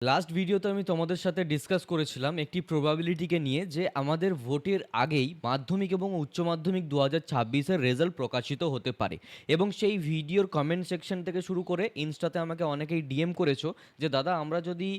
Last ভিডিওতে আমি তোমাদের সাথে ডিসকাস করেছিলাম একটি প্রবাবিলিটিকে নিয়ে যে আমাদের ভোটের আগেই মাধ্যমিক এবং উচ্চ মাধ্যমিক 2026-এর রেজাল্ট প্রকাশিত হতে পারে। এবং সেই ভিডিওর কমেন্ট সেকশন থেকে শুরু করে ইনস্টাতে আমাকে অনেকেই ডিএম করেছো যে দাদা আমরা যদি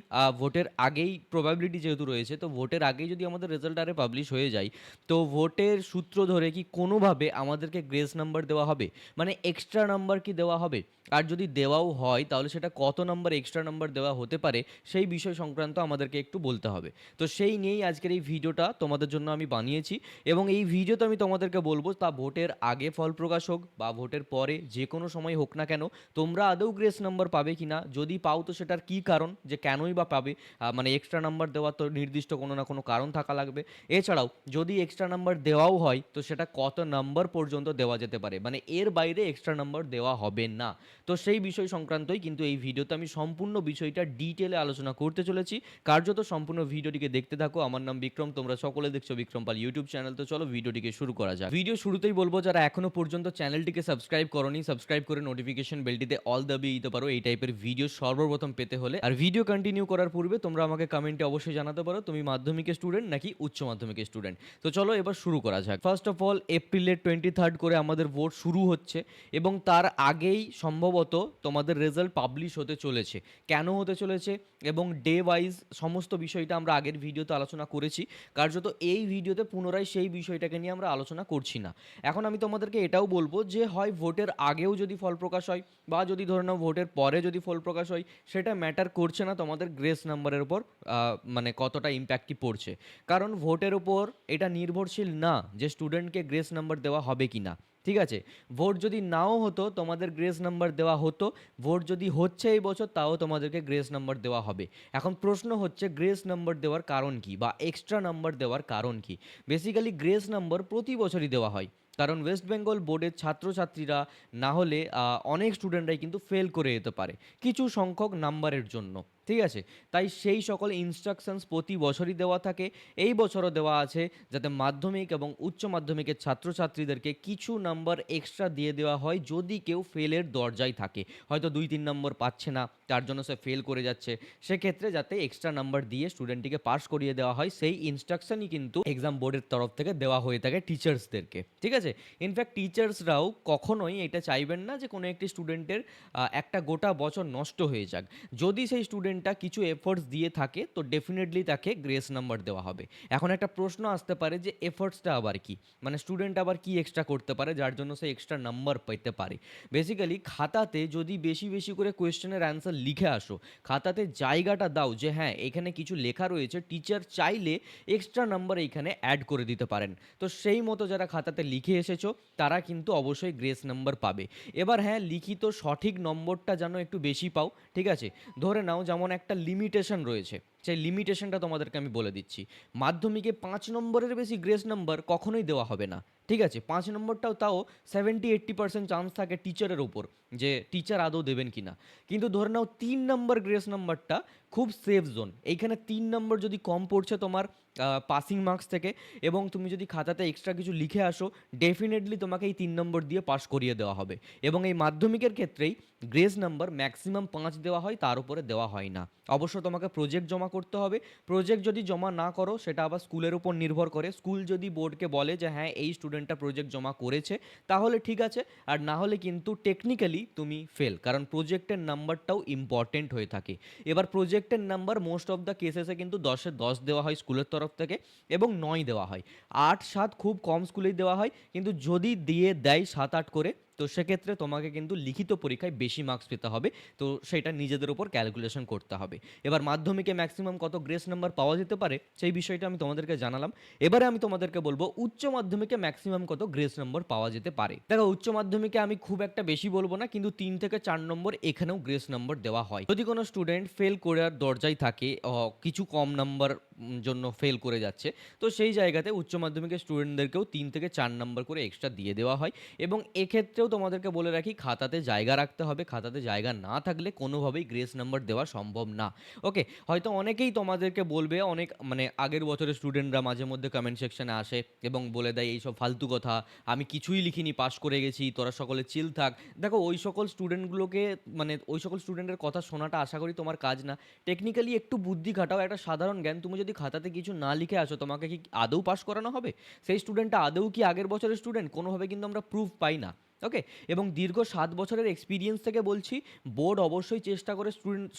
ভোটের আগেই প্রবাবিলিটি যেহেতু রয়েছে, তো ভোটের আগেই যদি আমাদের রেজাল্ট আরে পাবলিশ হয়ে যায়, তো ভোটের সূত্র ধরে কি কোনোভাবে আমাদেরকে গ্রেস নাম্বার দেওয়া হবে, মানে এক্সট্রা নাম্বার কি দেওয়া হবে? আর যদি দেওয়াও হয় তাহলে সেটা কত নাম্বার এক্সট্রা নাম্বার দেওয়া হতে পারে সেই বিষয় সংক্রান্ত আমাদেরকে একটু বলতে হবে। তো সেই নিয়েই আজকের এই ভিডিওটা তোমাদের জন্য আমি বানিয়েছি। এবং এই ভিডিওতে আমি তোমাদেরকে বলবো, তা ভোটের আগে ফল প্রকাশ হোক বা ভোটের পরে যে কোনো সময় হোক না কেন, তোমরা আদৌ গ্রেস নাম্বার পাবে কি না, যদি পাও তো সেটার কী কারণ, যে কেনই বা পাবে। মানে এক্সট্রা নাম্বার দেওয়ার তো নির্দিষ্ট কোনো না কোনো কারণ থাকা লাগবে। এছাড়াও যদি এক্সট্রা নাম্বার দেওয়াও হয় তো সেটা কত নাম্বার পর্যন্ত দেওয়া যেতে পারে, মানে এর বাইরে এক্সট্রা নাম্বার দেওয়া হবে না। তো সেই বিষয় সংক্রান্তই কিন্তু এই ভিডিওতে আমি সম্পূর্ণ বিষয়টা ডিটেলে আলোচনা করতে চলেছি। কার্যত সম্পূর্ণ ভিডিওটিকে দেখতে থাকো। আমার নাম বিক্রম, তোমরা সকলে দেখছো বিক্রম পাল ইউটিউব চ্যানেল। তো চলো ভিডিওটিকে শুরু করা যাক। ভিডিও শুরুতেই বলবো, যারা এখনো পর্যন্ত চ্যানেলটিকে সাবস্ক্রাইব করোনি, সাবস্ক্রাইব করে নোটিফিকেশন বেলটিতে অল দাবিয়ে দিতে পারো এই টাইপের ভিডিও সর্বপ্রথম পেতে হলে। আর ভিডিও কন্টিনিউ করার পূর্বে তোমরা আমাকে কমেন্টে অবশ্যই জানাতে পারো তুমি মাধ্যমিকের স্টুডেন্ট নাকি উচ্চ মাধ্যমিকের স্টুডেন্ট। তো চলো এবার শুরু করা যাক। ফার্স্ট অফ অল, এপ্রিলের 23 করে আমাদের ভোট শুরু হচ্ছে এবং তার আগেই সম্ভবত তোমাদের রেজাল্ট পাবলিশ হতে চলেছে। কেন হতে চলেছে এবং ডে ওয়াইজ সমস্ত বিষয়টা আমরা আগের ভিডিওতে আলোচনা করেছি। কার্যত এই ভিডিওতে পুনরায় সেই বিষয়টাকে নিয়ে আমরা আলোচনা করছি না। এখন আমি তোমাদেরকে এটাও বলবো যে হয় ভোটের আগেও যদি ফল প্রকাশ হয় বা যদি ধরে নাও ভোটের পরে যদি ফল প্রকাশ হয়, সেটা ম্যাটার করছে না তোমাদের গ্রেস নাম্বারের উপর মানে কতটা ইম্প্যাক্টই পড়ছে। কারণ ভোটের উপর এটা নির্ভরশীল না যে স্টুডেন্টকে গ্রেস নাম্বার দেওয়া হবে কি না। ঠিক আছে, ভোট যদি নাও হতো তোমাদের গ্রেস নাম্বার দেওয়া হতো, ভোট যদি হচ্ছে এই বছর তাও তোমাদেরকে গ্রেস নাম্বার দেওয়া হবে। এখন প্রশ্ন হচ্ছে গ্রেস নাম্বার দেওয়ার কারণ কি বা এক্সট্রা নাম্বার দেওয়ার কারণ কি। বেসিক্যালি গ্রেস নাম্বার প্রতি বছরই দেওয়া হয়, কারণ ওয়েস্ট বেঙ্গল বোর্ডের ছাত্রছাত্রীরা না হলে অনেক স্টুডেন্টরাই কিন্তু ফেল করে যেতে পারে কিছু সংখ্যক নাম্বারের জন্য। ঠিক আছে, তাই সেই সকল ইনস্ট্রাকশনস প্রতি বছরই দেওয়া থাকে। এই বছরও দেওয়া আছে যাতে মাধ্যমিক এবং উচ্চ মাধ্যমিকের ছাত্রছাত্রীদেরকে কিছু নাম্বার এক্সট্রা দিয়ে দেওয়া হয় যদি কেউ ফেলের দরজায় থাকে, হয়তো 2-3 নম্বর পাচ্ছে না তার জন্য সে ফেল করে যাচ্ছে, সেক্ষেত্রে যাতে এক্সট্রা নাম্বার দিয়ে স্টুডেন্টটিকে পাস করিয়ে দেওয়া হয় সেই ইনস্ট্রাকশনই কিন্তু এক্সাম বোর্ডের তরফ থেকে দেওয়া হয়ে থাকে টিচার্সদেরকে। ঠিক আছে, ইনফ্যাক্ট টিচার্সরাও কখনোই এটা চাইবেন না যে কোনো একটি স্টুডেন্টের একটা গোটা বছর নষ্ট হয়ে যাক। যদি সেই স্টুডেন্টটা কিছু এফোর্টস দিয়ে থাকে তো ডেফিনেটলি তাকে গ্রেস নাম্বার দেওয়া হবে। এখন একটা প্রশ্ন আসতে পারে যে এফোর্টসটা আবার কি, মানে স্টুডেন্ট আবার কি এক্সট্রা করতে পারে যার জন্য সে এক্সট্রা নাম্বার পেতে পারে। বেসিক্যালি খাতাতে যদি বেশি বেশি করে কোয়েশ্চেনের অ্যান্সার লিখে আসো, খাতাতে জায়গাটা দাও যে হ্যাঁ এখানে কিছু লেখা রয়েছে, টিচার চাইলে এক্সট্রা নাম্বার এইখানে অ্যাড করে দিতে পারেন, তো সেই মতো যারা খাতাতে লিখে এসেছো তারা কিন্তু অবশ্যই গ্রেস নাম্বার পাবে। এবার হ্যাঁ, লিখিত সঠিক নম্বরটা যেন একটু বেশি পাও। ঠিক আছে, ধরে নাও যেমন একটা লিমিটেশন রয়েছে, সেই লিমিটেশনটা তোমাদেরকে আমি বলে দিচ্ছি। মাধ্যমিকে 5 নম্বরের বেশি গ্রেস নাম্বার কখনোই দেওয়া হবে না। ঠিক আছে, 5 নম্বরটাও তাও 70-80% চান্স থাকে টিচারের ওপর যে টিচার আদৌ দেবেন কি না। কিন্তু ধরে নাও 3 নম্বর গ্রেস নাম্বারটা খুব সেফ জোন, এইখানে 3 নম্বর যদি কম পড়ছে তোমার পাসিং মার্কস থেকে এবং তুমি যদি খাতাতে এক্সট্রা কিছু লিখে আসো, ডেফিনেটলি তোমাকে এই 3 নম্বর দিয়ে পাস করিয়ে দেওয়া হবে। এবং এই মাধ্যমিকের ক্ষেত্রেই গ্রেস নাম্বার ম্যাক্সিমাম 5 দেওয়া হয়, তার উপরে দেওয়া হয় না। অবশ্য তোমাকে প্রজেক্ট জমা করতে হবে, প্রজেক্ট যদি জমা না করো সেটা আবার স্কুলের উপর নির্ভর করে। স্কুল যদি বোর্ডকে বলে যে হ্যাঁ এই স্টুডেন্টটা প্রজেক্ট জমা করেছে তাহলে ঠিক আছে, আর না হলে কিন্তু টেকনিক্যালি তুমি ফেল, কারণ প্রজেক্টের নাম্বারটাও ইম্পর্টেন্ট হয়ে থাকে। এবার প্রজেক্টের নাম্বার মোস্ট অফ দ্য কেসেসে কিন্তু 10-এ 10 দেওয়া হয় স্কুলের তরফ থেকে এবং 9 দেওয়া হয়। 8-7 খুব কম স্কুলেই দেওয়া হয়, কিন্তু যদি দিয়ে দেয় 7-8 করে তো সেক্ষেত্রে তোমাকে কিন্তু লিখিত পরীক্ষায় বেশি মার্কস পেতে হবে। তো সেটা নিজেদের উপর ক্যালকুলেশন করতে হবে। এবার মাধ্যমিকে ম্যাক্সিমাম কত গ্রেস নাম্বার পাওয়া যেতে পারে সেই বিষয়টা আমি তোমাদেরকে জানালাম। এবারে আমি তোমাদেরকে বলবো উচ্চ মাধ্যমিকে ম্যাক্সিমাম কত গ্রেস নাম্বার পাওয়া যেতে পারে। দেখো, উচ্চ মাধ্যমিকে আমি খুব একটা বেশি বলবো না, কিন্তু 3 থেকে 4 নম্বর এখানেও গ্রেস নাম্বার দেওয়া হয়। যদি কোনো স্টুডেন্ট ফেল করার দরজায় থাকে, কিছু কম নাম্বার জন্য ফেল করে যাচ্ছে। তো সেই জায়গাতে উচ্চ মাধ্যমিকের স্টুডেন্টদেরকেও 3 থেকে 4 নাম্বার করে এক্সট্রা দিয়ে দেওয়া হয় এবং এক্ষেত্রেও তোমাদেরকে বলে রাখি খাতাতে জায়গা রাখতে হবে। খাতাতে জায়গা না থাকলে কোনোভাবেই গ্রেস নাম্বার দেওয়া সম্ভব না। ওকে? হয়তো অনেকেই তোমাদেরকে বলবে, অনেক মানে আগের বছরের স্টুডেন্টরা মাঝে মধ্যে কমেন্ট সেকশনে আসে এবং বলে দেয় এইসব ফালতু কথা, আমি কিছুই লিখিনি, পাস করে গেছি, তোরা সকলে চিল থাক। দেখো ওই সকল স্টুডেন্টগুলোকে, মানে ওই সকল স্টুডেন্টের কথা শোনাটা আশা করি তোমার কাজ না। টেকনিক্যালি একটু বুদ্ধি খাটাও, একটা সাধারণ জ্ঞান। তুমি যদি খাতাতে কিছু না লিখে আসো, তোমাকে কি আদৌ পাস করানো হবে? সেই স্টুডেন্টটা আদৌ কি আগের বছরের স্টুডেন্ট? কোনোভাবে কিন্তু আমরা প্রুফ পাই না। ওকে? এবং দীর্ঘ 7 বছরের এক্সপিরিয়েন্স থেকে বলছি, বোর্ড অবশ্যই চেষ্টা করে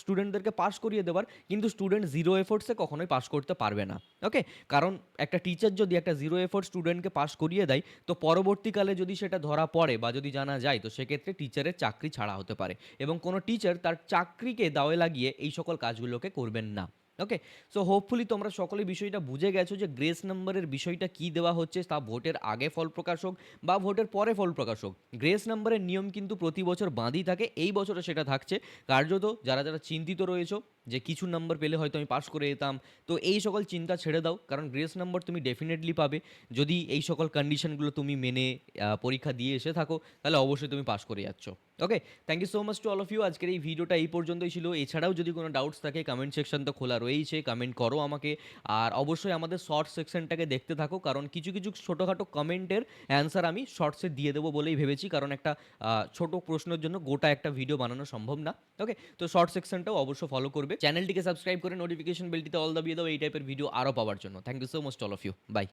স্টুডেন্টদেরকে পাস করিয়ে দেওয়ার, কিন্তু স্টুডেন্ট জিরো এফোর্টসে কখনোই পাস করতে পারবে না। ওকে? কারণ একটা টিচার যদি একটা জিরো এফোর্ট স্টুডেন্টকে পাস করিয়ে দেয়, তো পরবর্তীকালে যদি সেটা ধরা পড়ে বা যদি জানা যায়, তো সেক্ষেত্রে টিচারের চাকরি ছাড়া হতে পারে এবং কোনো টিচার তার চাকরিকে দাওয়ে লাগিয়ে এই সকল কাজগুলোকে করবেন না। ওকে? সো হোপফুলি তোমরা সকলে বিষয়টা বুঝে গেছো যে গ্রেস নাম্বারের বিষয়টা কী দেওয়া হচ্ছে, তা ভোটের আগে ফল প্রকাশ হোক বা ভোটের পরে ফল প্রকাশ হোক। গ্রেস নাম্বারের নিয়ম কিন্তু প্রতি বছর বাঁধই থাকে, এই বছরে সেটা থাকছে। কার্যত যারা যারা চিন্তিত রয়েছো যে কিছু নাম্বার পেলে হয়তো আমি পাস করে যেতাম, তো এই সকল চিন্তা ছেড়ে দাও, কারণ গ্রেস নাম্বার তুমি ডেফিনেটলি পাবে যদি এই সকল কন্ডিশনগুলো তুমি মেনে পরীক্ষা দিয়ে এসে থাকো, তাহলে অবশ্যই তুমি পাস করে যাচ্ছ। Okay? Thank you so much to all of you. আজকের এই ভিডিওটা এই পর্যন্তই ছিল। এছাড়াও যদি কোনো ডাউটস থাকে, কমেন্ট সেকশন তো খোলা রয়েইছে, কমেন্ট করো আমাকে। আর অবশ্যই আমাদের শর্ট সেকশনটাকে দেখতে থাকো, কারণ কিছু কিছু ছোটোখাটো কমেন্টের অ্যান্সার আমি শর্টসে দিয়ে দেবো বলেই ভেবেছি, কারণ একটা ছোট প্রশ্নের জন্য গোটা একটা ভিডিও বানানো সম্ভব না। ওকে? তো শর্ট সেকশনটাও অবশ্যই ফলো করবে। চ্যানেলটিকে সাবস্ক্রাইব করে নোটিফিকেশন বেলটিতে অল দাবিয়ে দাও এই টাইপের ভিডিও আরও পাওয়ার জন্য। Thank you so much to all of you. By.